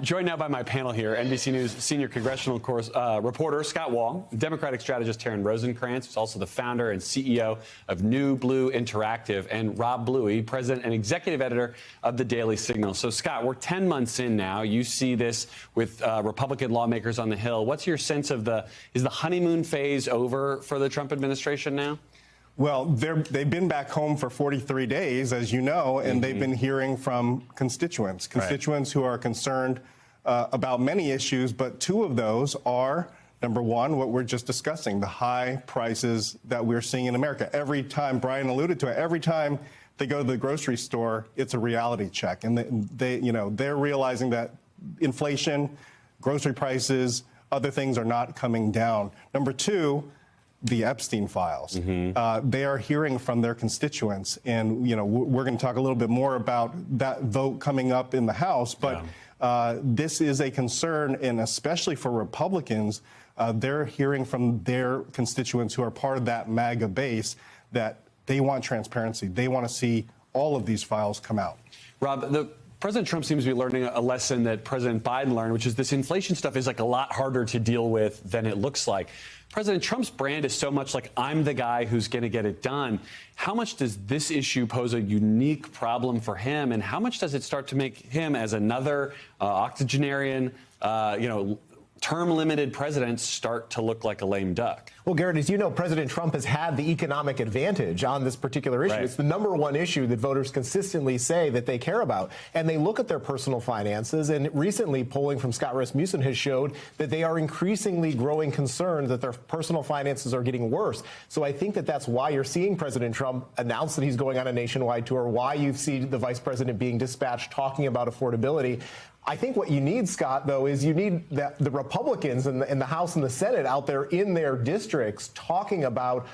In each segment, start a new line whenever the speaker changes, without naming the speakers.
joined now by my panel here, NBC News senior congressional reporter Scott Wong, Democratic strategist Taryn Rosenkranz, who's also the founder and CEO of New Blue Interactive, and Rob Bluey, president and executive editor of the Daily Signal. So, Scott, we're 10 months in now. You see this with Republican lawmakers on the Hill. What's your sense of is the honeymoon phase over for the Trump administration now?
Well, they've been back home for 43 days, as you know, and they've been hearing from constituents who are concerned about many issues, but two of those are, number one, what we're just discussing, the high prices that we're seeing in America. Every time, Brian alluded to it, every time they go to the grocery store, it's a reality check. And they're realizing that inflation, grocery prices, other things are not coming down. Number two, the Epstein files. They are hearing from their constituents, and we're going to talk a little bit more about that vote coming up in the House. But this is a concern, and especially for Republicans, they're hearing from their constituents who are part of that MAGA base that they want transparency. They want to see all of these files come out.
Rob, President Trump seems to be learning a lesson that President Biden learned, which is this inflation stuff is like a lot harder to deal with than it looks like. President Trump's brand is so much like, I'm the guy who's going to get it done. How much does this issue pose a unique problem for him, and how much does it start to make him, as another octogenarian, term-limited president, start to look like a lame duck?
Well, Garrett, as you know, President Trump has had the economic advantage on this particular issue. It's the #1 issue that voters consistently say that they care about. And they look at their personal finances. And recently, polling from Scott Rasmussen has showed that they are increasingly growing concerned that their personal finances are getting worse. So I think that that's why you're seeing President Trump announce that he's going on a nationwide tour, why you see the vice president being dispatched talking about affordability. I think what you need, Scott, though, is you need the Republicans in the House and the Senate out there in their districts talking about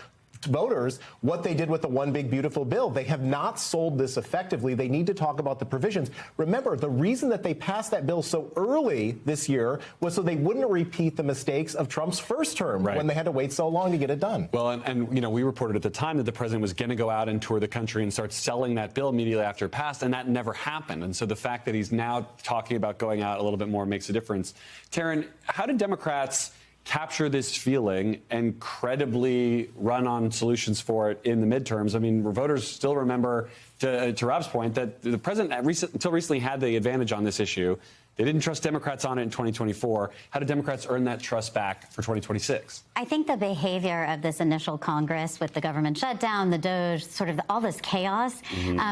to voters what they did with the One Big Beautiful Bill. They have not sold this effectively. They need to talk about the provisions. Remember, the reason that they passed that bill so early this year was so they wouldn't repeat the mistakes of Trump's first term when they had to wait so long to get it done.
Well, and we reported at the time that the president was going to go out and tour the country and start selling that bill immediately after it passed, and that never happened. And so the fact that he's now talking about going out a little bit more makes a difference. Taryn, how did Democrats capture this feeling and credibly run on solutions for it in the midterms? I mean, voters still remember, to Rob's point, that the president until recently had the advantage on this issue. They didn't trust Democrats on it in 2024. How did Democrats earn that trust back for 2026?
I think the behavior of this initial Congress with the government shutdown, the DOJ, sort of all this chaos,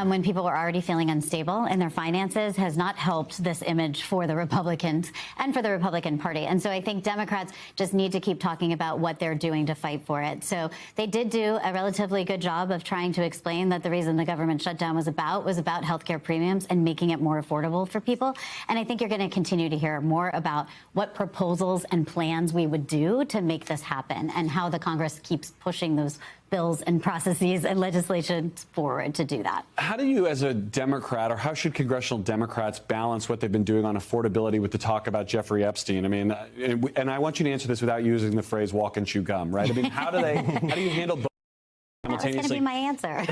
when people were already feeling unstable in their finances, has not helped this image for the Republicans and for the Republican Party. And so I think Democrats just need to keep talking about what they're doing to fight for it. So they did do a relatively good job of trying to explain that the reason the government shutdown was about health care premiums and making it more affordable for people. And I think you're going to continue to hear more about what proposals and plans we would do to make this happen, and how the Congress keeps pushing those bills and processes and legislation forward to do that.
How do you, as a Democrat, or how should congressional Democrats balance what they've been doing on affordability with the talk about Jeffrey Epstein? I mean, and I want you to answer this without using the phrase walk and chew gum, right? I mean, how do you handle both?
That was going to be my answer.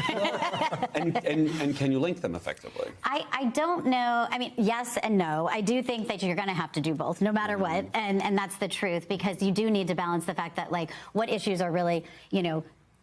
and can you link them effectively?
I don't know. I mean, yes and no. I do think that you're going to have to do both, no matter what. And that's the truth, because you do need to balance the fact that, like, what issues are really,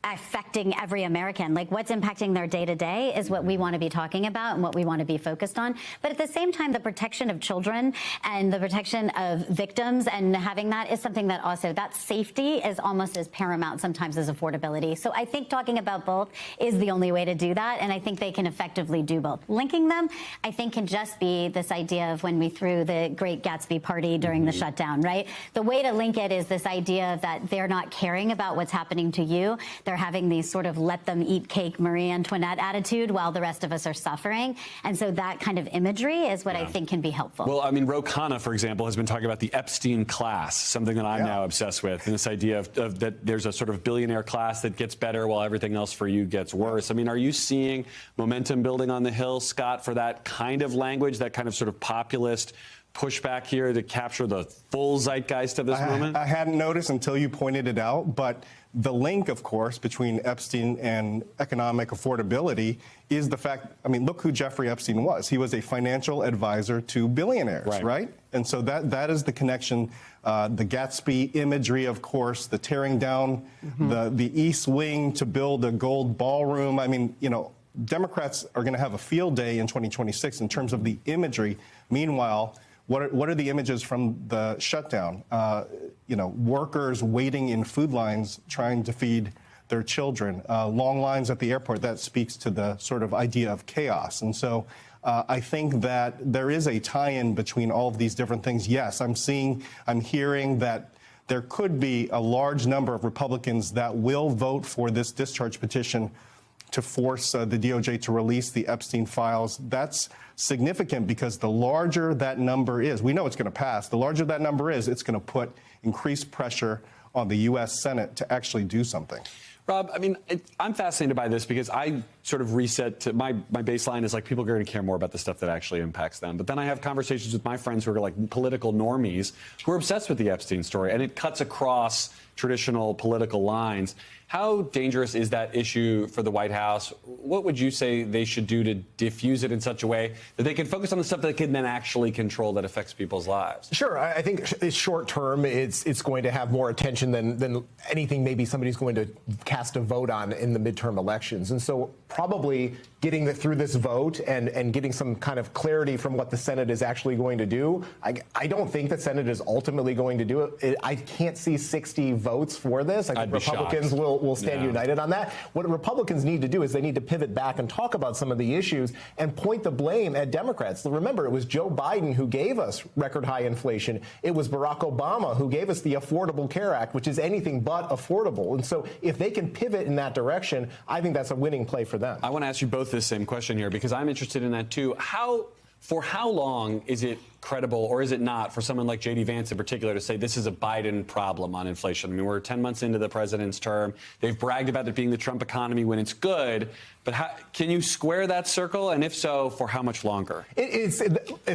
affecting every American. Like, what's impacting their day-to-day is what we want to be talking about and what we want to be focused on. But at the same time, the protection of children and the protection of victims and having that is something that also, that safety is almost as paramount sometimes as affordability. So I think talking about both is the only way to do that, and I think they can effectively do both. Linking them, I think, can just be this idea of when we threw the Great Gatsby party during the shutdown, right? The way to link it is this idea that they're not caring about what's happening to you. They're having these sort of let them eat cake Marie Antoinette attitude while the rest of us are suffering. And so that kind of imagery is what I think can be helpful.
Well, I mean, Ro Khanna, for example, has been talking about the Epstein class, something that I'm now obsessed with, and this idea of that there's a sort of billionaire class that gets better while everything else for you gets worse. I mean, are you seeing momentum building on the Hill, Scott, for that kind of language, that kind of sort of populist pushback here to capture the full zeitgeist of this moment?
I hadn't noticed until you pointed it out, but the link, of course, between Epstein and economic affordability is the fact, I mean, look who Jeffrey Epstein was. He was a financial advisor to billionaires, right? And so that is the connection. The Gatsby imagery, of course, the tearing down the East Wing to build a gold ballroom. I mean, you know, Democrats are going to have a field day in 2026 in terms of the imagery. Meanwhile, what are the images from the shutdown? You know, workers waiting in food lines trying to feed their children, long lines at the airport. That speaks to the sort of idea of chaos. And so I think that there is a tie-in between all of these different things. Yes, I'm hearing that there could be a large number of Republicans that will vote for this discharge petition to force the DOJ to release the Epstein files. That's significant because the larger that number is, we know it's going to pass, the larger that number is, it's going to put increased pressure on the U.S. Senate to actually do something.
Rob, I mean, I'm fascinated by this because I sort of reset to my baseline is like people are going to care more about the stuff that actually impacts them. But then I have conversations with my friends who are like political normies who are obsessed with the Epstein story, and it cuts across traditional political lines. How dangerous is that issue for the White House? What would you say they should do to diffuse it in such a way that they can focus on the stuff that they can then actually control that affects people's lives?
Sure. I think short term, it's going to have more attention than anything maybe somebody's going to cast a vote on in the midterm elections. And so probably getting through this vote and getting some kind of clarity from what the Senate is actually going to do. I don't think the Senate is ultimately going to do it. I can't see 60 votes for this. I think Republicans will stand united on that. What Republicans need to do is they need to pivot back and talk about some of the issues and point the blame at Democrats. Remember, it was Joe Biden who gave us record high inflation. It was Barack Obama who gave us the Affordable Care Act, which is anything but affordable. And so if they can pivot in that direction, I think that's a winning play for them.
I want to ask you both this same question here because I'm interested in that too. For how long is it credible or is it not for someone like J.D. Vance in particular to say this is a Biden problem on inflation? I mean, we're 10 months into the president's term. They've bragged about it being the Trump economy when it's good. But can you square that circle? And if so, for how much longer?
It's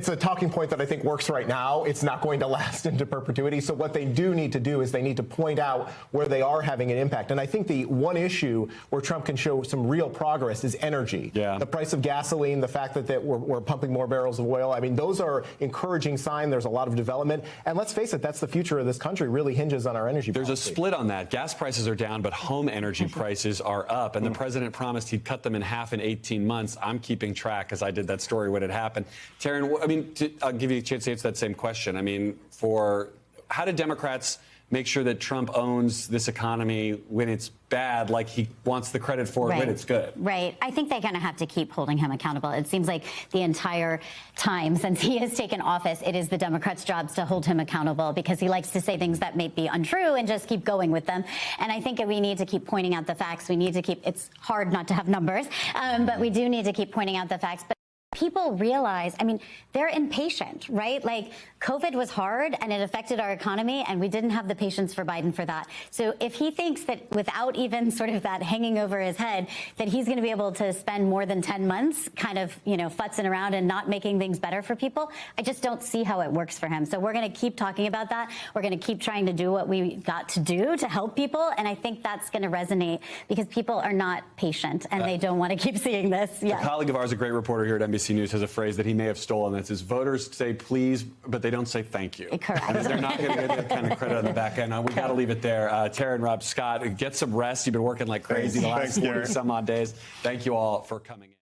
a talking point that I think works right now. It's not going to last into perpetuity. So what they do need to do is they need to point out where they are having an impact. And I think the one issue where Trump can show some real progress is energy.
Yeah.
The price of gasoline, the fact that we're pumping more barrels of oil. I mean, those are encouraging signs. There's a lot of development. And let's face it, that's the future of this country, really hinges on our energy policy.
There's a split on that. Gas prices are down, but home energy prices are up. And the president promised he'd cut them in half in 18 months. I'm keeping track because I did that story when it happened. Taryn, I mean, I'll give you a chance to answer that same question. I mean, how do Democrats make sure that Trump owns this economy when it's bad, like he wants the credit for it when it's good?
Right. I think they're going to have to keep holding him accountable. It seems like the entire time since he has taken office, it is the Democrats' jobs to hold him accountable because he likes to say things that may be untrue and just keep going with them. And I think we need to keep pointing out the facts. We need to keep, it's hard not to have numbers, but we do need to keep pointing out the facts. But people realize, I mean, they're impatient, right? Like, COVID was hard and it affected our economy, and we didn't have the patience for Biden for that. So if he thinks that without even sort of that hanging over his head, that he's going to be able to spend more than 10 months kind of, you know, futzing around and not making things better for people, I just don't see how it works for him. So we're going to keep talking about that. We're going to keep trying to do what we got to do to help people. And I think that's going to resonate because people are not patient and they don't want to keep seeing this.
A colleague of ours, a great reporter here at NBC News, has a phrase that he may have stolen that says voters say please, but they don't say thank you.
Correct.
And they're not going to get that kind of credit on the back end. We got to leave it there. Taryn, Rob, Scott, get some rest. You've been working like crazy the last 40 some odd days. Thank you all for coming in.